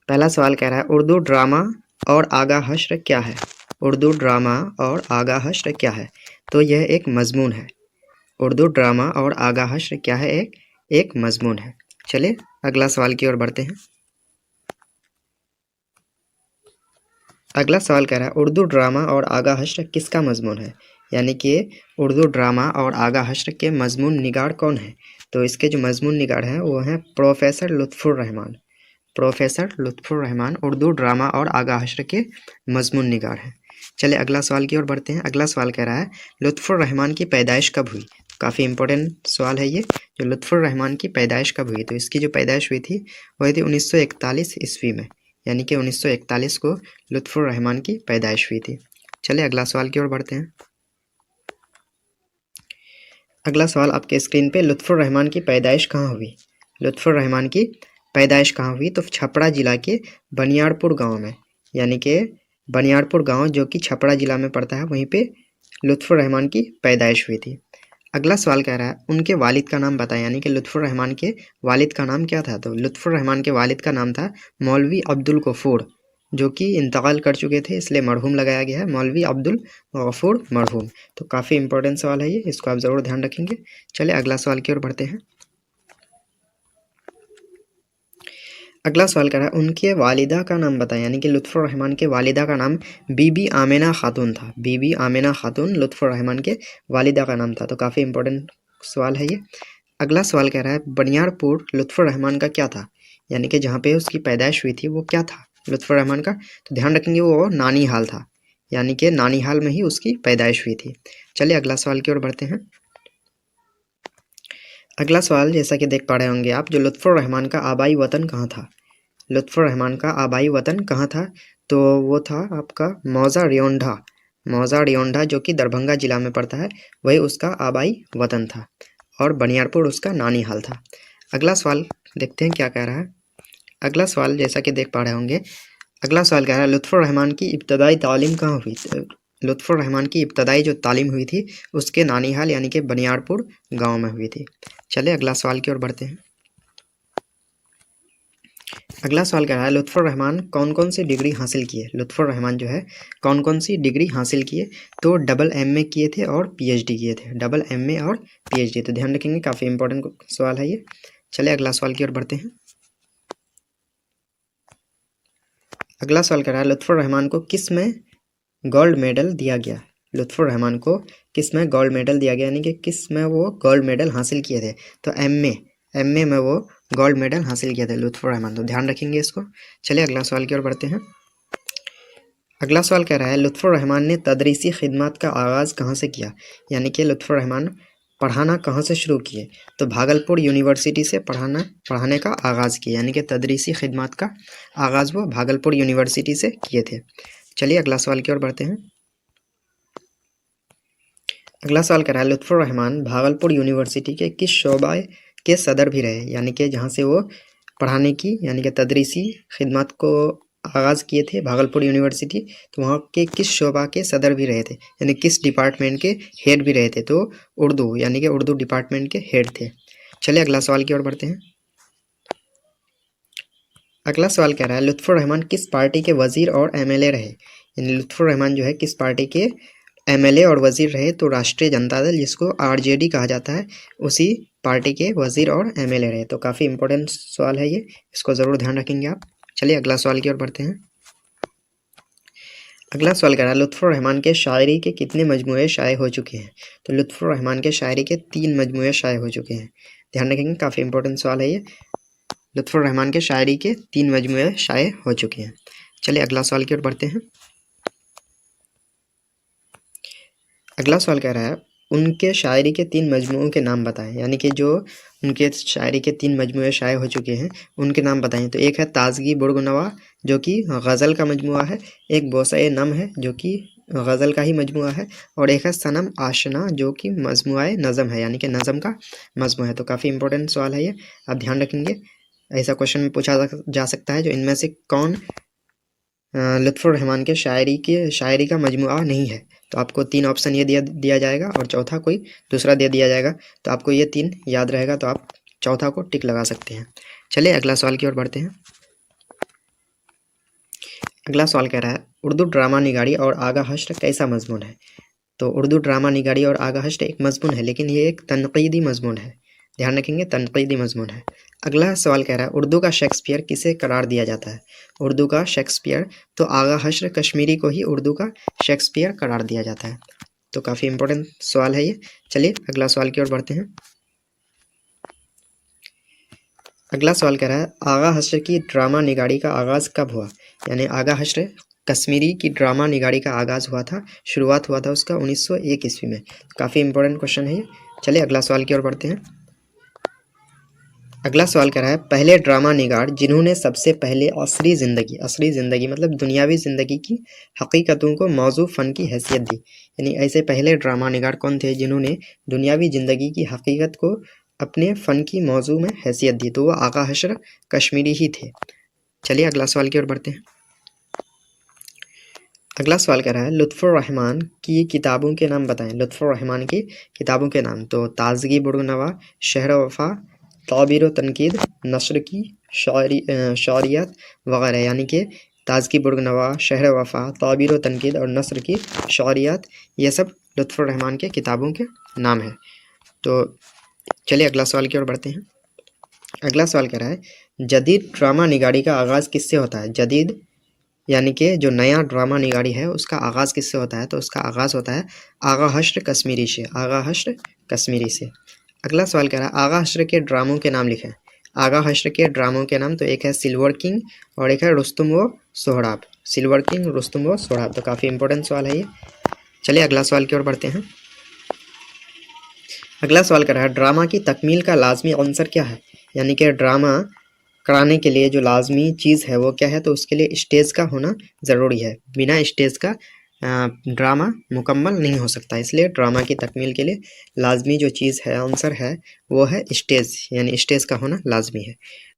पहला सवाल कह रहा है उर्दू ड्रामा और आगा हश्र क्या है। उर्दू ड्रामा और आगा हश्र क्या है। तो यह एक मजमून है। उर्दू ड्रामा और आगा हश्र क्या है, एक मजमून है। चलिए अगला सवाल की ओर बढ़ते हैं। अगला सवाल कह रहा है उर्दू ड्रामा और आगा हश्र किसका मजमून है। यानी कि उर्दू ड्रामा और आगा हश्र के मजमून निगार कौन है। तो इसके जो मजमून निगार हैं वो हैं professor Lutfur Rahman. Professor Lutfur Rahman Urdu drama और आगा हश्र के मजमून निगार हैं। चलिए अगला सवाल की ओर बढ़ते हैं। अगला सवाल कह रहा है लुत्फुर रहमान की पैदाइश कब हुई। काफ़ी इंपॉर्टेंट सवाल है ये, जो लुत्फुर रहमान की पैदाइश कब हुई। तो इसकी जो पैदाइश हुई थी वह थी 1941 ईस्वी में। यानी कि 1941 को लुत्फुर रहमान की पैदाइश हुई थी। चलिए अगला सवाल की ओर बढ़ते हैं। अगला सवाल आपके स्क्रीन पे लुत्फुर रहमान की पैदाइश कहाँ हुई। लुत्फुर रहमान की पैदाइश कहाँ हुई। तो छपरा जिला के बनियारपुर गांव में। यानी कि बनियारपुर गांव जो कि छपरा जिला में पड़ता है, वहीं पे लुत्फुर रहमान की पैदाइश हुई थी। अगला सवाल कह रहा है उनके वालिद का नाम बताएं। यानी कि लुत्फुर रहमान के वालिद का नाम क्या था। तो लुत्फुर रहमान के वालिद का नाम था मौलवी अब्दुल गफूर, जो कि इंतकाल कर चुके थे, इसलिए मरहूम लगाया गया है, मौलवी अब्दुल गफूर मरहूम। तो काफ़ी इंपॉर्टेंट सवाल है ये, इसको आप ज़रूर ध्यान रखेंगे। चलिए अगला सवाल की ओर बढ़ते हैं। अगला सवाल कर रहा है उनके वालिदा का नाम बताएं। यानी कि लुत्फुर रहमान के वालिदा का नाम बीबी आमिना खातून था। बीबी आमिना खातून लुत्फुर रहमान के वालिदा का नाम था। तो काफ़ी इंपॉर्टेंट सवाल है ये। अगला सवाल कह रहा है बनियारपुर लुत्फुर रहमान का क्या था। यानी कि जहाँ पे उसकी पैदाइश हुई थी वो क्या था लुत्फुर रहमान का। तो ध्यान रखेंगे वो नानी हाल था। यानी कि नानी हाल में ही उसकी पैदाइश हुई थी। चलिए अगला सवाल की ओर बढ़ते हैं। अगला सवाल जैसा कि देख पा रहे होंगे आप, जो लुत्फुर रहमान का आबाई वतन कहाँ था। लुत्फुर रहमान का आबाई वतन कहाँ था। तो वो था आपका मौजा रियोंढा। मौजा रियोंढा जो कि दरभंगा जिला में पड़ता है, वही उसका आबाई वतन था और बनियारपुर उसका नानी हाल था। अगला सवाल देखते हैं क्या कह रहा है। अगला सवाल जैसा कि देख पा रहे होंगे, अगला सवाल कह रहा है लुत्फुर रहमान की इब्तदाई तालीम कहाँ हुई। लुत्फुर रहमान की इब्तदाई जो तालीम हुई थी उसके नानी हाल यानी कि बनियारपुर गाँव में हुई थी। चलिए अगला सवाल की ओर बढ़ते हैं। अगला सवाल कह रहा है लुत्फुर रहमान कौन कौन सी डिग्री हासिल किए। लुत्फुर रहमान जो है कौन कौन सी डिग्री हासिल किए। तो डबल एमए किए थे और पीएचडी किए थे। डबल एमए और पीएचडी। तो ध्यान रखेंगे, काफ़ी इंपॉर्टेंट सवाल है ये। चलिए अगला सवाल की ओर बढ़ते हैं। अगला सवाल कह रहा है लुत्फुर रहमान को किस में गोल्ड मेडल दिया गया। लुत्फुर रहमान को किस में गोल्ड मेडल दिया गया, यानी कि किस में वो गोल्ड मेडल हासिल किए थे। तो एमए में वो गोल्ड मेडल हासिल किए थे लुत्फुर रहमान। तो ध्यान रखेंगे इसको। चलिए अगला सवाल की ओर बढ़ते हैं। अगला सवाल कह रहा है लुत्फुर रहमान ने तदरीसी खिदमत का आगाज़ कहाँ से किया। यानी कि लुत्फुर रहमान पढ़ाना कहाँ से शुरू किए। तो भागलपुर यूनिवर्सिटी से पढ़ाने का आगाज़ किया। यानी कि तदरीसी खिदमत का आगाज़ वो भागलपुर यूनिवर्सिटी से किए थे। चलिए अगला सवाल की ओर बढ़ते हैं। अगला सवाल कह रहा है लुत्फुर रहमान भागलपुर यूनिवर्सिटी के किस शोबे के सदर भी रहे। यानी कि जहाँ से वो पढ़ाने की यानी कि तदरीसी खिदमत को आगाज़ किए थे भागलपुर यूनिवर्सिटी, तो वहाँ के किस शोबा के सदर भी रहे थे, यानी किस डिपार्टमेंट के हेड भी रहे थे। तो उर्दू यानी कि उर्दू डिपार्टमेंट के हेड थे। चलिए अगला सवाल की ओर बढ़ते हैं। अगला सवाल कह रहा है लुत्फुर रहमान किस पार्टी के वज़ीर और एमएलए रहे। यानी लुत्फुर रहमान जो है किस पार्टी के एमएलए और वज़ीर रहे। तो राष्ट्रीय जनता दल, जिसको आरजेडी कहा जाता है, उसी पार्टी के वज़ीर और एमएलए रहे। तो काफ़ी इंपॉर्टेंट सवाल है ये, इसको ज़रूर ध्यान रखेंगे आप। चलिए अगला सवाल की ओर बढ़ते हैं। अगला सवाल कह रहा है लुत्फुर रहमान के शायरी के कितने मजमूए शाये हो चुके हैं। तो लुत्फुर रहमान के शायरी के 3 मजमूए शाये हो चुके हैं। ध्यान रखेंगे, काफ़ी इंपॉर्टेंट सवाल है ये। लुत्फुर रहमान के शायरी के 3 मजमूए शाये हो चुके हैं। चलिए अगला सवाल की ओर बढ़ते हैं। अगला सवाल कह रहा है उनके शायरी के 3 मजमूओं के नाम बताएं। यानी कि जो उनके शायरी के 3 मजमूए शाये हो चुके हैं उनके नाम बताएं। तो एक है ताजगी बुर्गनवा जो कि गज़ल का मजमुआ है, एक बोसा नम है जो कि गज़ल का ही मजमुआ है, और एक है सनम आशना जो कि मजमुआ नज़म है, यानी कि नज़म का मजमुआ है। तो काफ़ी इंपॉर्टेंट सवाल है ये, आप ध्यान रखेंगे। ऐसा क्वेश्चन में पूछा जा सकता है जो इनमें से कौन लुत्फुर रहमान के शायरी का मजमुआ नहीं है। तो आपको 3 ऑप्शन ये दिया जाएगा और चौथा कोई दूसरा दे दिया जाएगा। तो आपको ये 3 याद रहेगा तो आप चौथा को टिक लगा सकते हैं। चलिए अगला सवाल की ओर बढ़ते हैं। अगला सवाल कह रहा है उर्दू ड्रामा निगारी और आगा हश्र कैसा मजमून है। तो उर्दू ड्रामा निगारी और आगा हश्र एक मजमून है, लेकिन ये एक तनकीदी मजमून है, ध्यान रखेंगे तनकीदी मजमून है। अगला सवाल कह रहा है उर्दू का शेक्सपियर किसे करार दिया जाता है। उर्दू का शेक्सपियर, तो आगा हश्र कश्मीरी को ही उर्दू का शेक्सपियर करार दिया जाता है। तो काफ़ी इंपॉर्टेंट सवाल है ये। चलिए अगला सवाल की ओर बढ़ते हैं। अगला सवाल कह रहा है आगा हश्र की ड्रामा निगारी का आगाज़ कब हुआ। यानी आगा हश्र कश्मीरी की ड्रामा निगारी का आगाज़ हुआ था, शुरुआत हुआ था उसका 1901 ईस्वी में। काफ़ी इंपॉर्टेंट क्वेश्चन है ये। चलिए अगला सवाल की ओर बढ़ते हैं। अगला सवाल कह रहा है पहले ड्रामा निगार जिन्होंने सबसे पहले असरी ज़िंदगी मतलब दुनियावी ज़िंदगी की हकीकतों को मौजू फ़न की हैसियत दी। यानी ऐसे पहले ड्रामा निगार कौन थे जिन्होंने दुनियावी ज़िंदगी की हकीकत को अपने फ़न की मौजू में हैसियत दी, तो वो आगा हश्र कश्मीरी ही थे। चलिए अगला सवाल की ओर बढ़ते हैं। अगला सवाल कह रहा है लुत्फ़ुर रहमान की किताबों के नाम बताएं। लुत्फ़ुर रहमान की किताबों के नाम, तो ताज़गी बुर्गनवा, शहर वफ़ा, ताबीर तनकीद, नस्र की शौरियत वगैरह। यानी कि ताज़गी बुर्गनवा, शहर वफ़ा, ताबीर तनकीद और नस्र की शौरियत, ये सब लुत्फ़ुर रहमान के किताबों के नाम हैं। तो चलिए अगला सवाल की ओर बढ़ते हैं। अगला सवाल कह रहा है जदीद ड्रामा निगारी का आगाज़ किससे होता है। जदीद यानी कि जो नया ड्रामा निगारी है उसका आगाज़ किससे होता है, तो उसका आगाज़ होता है आगा हश्र कश्मीरी से। आगा हश्र कश्मीरी से। अगला सवाल कह रहा है आगा हश्र के ड्रामों के नाम लिखें। आगा हश्र के ड्रामों के नाम, तो एक है सिल्वर किंग और एक है रुस्तुम व सोहराब। सिल्वर किंग, रुस्तुम व सोहराब। तो काफ़ी इंपॉर्टेंट सवाल है ये। चलिए अगला सवाल की ओर बढ़ते हैं। अगला सवाल कर रहा है ड्रामा की तकमील का लाजमी अंसर क्या है। यानी कि ड्रामा कराने के लिए जो लाजमी चीज़ है वो क्या है, तो उसके लिए स्टेज का होना ज़रूरी है। बिना स्टेज का ड्रामा मुकम्मल नहीं हो सकता, इसलिए ड्रामा की तकमील के लिए लाजमी जो चीज़ है, आंसर है, वो है स्टेज, यानी स्टेज का होना लाजमी है।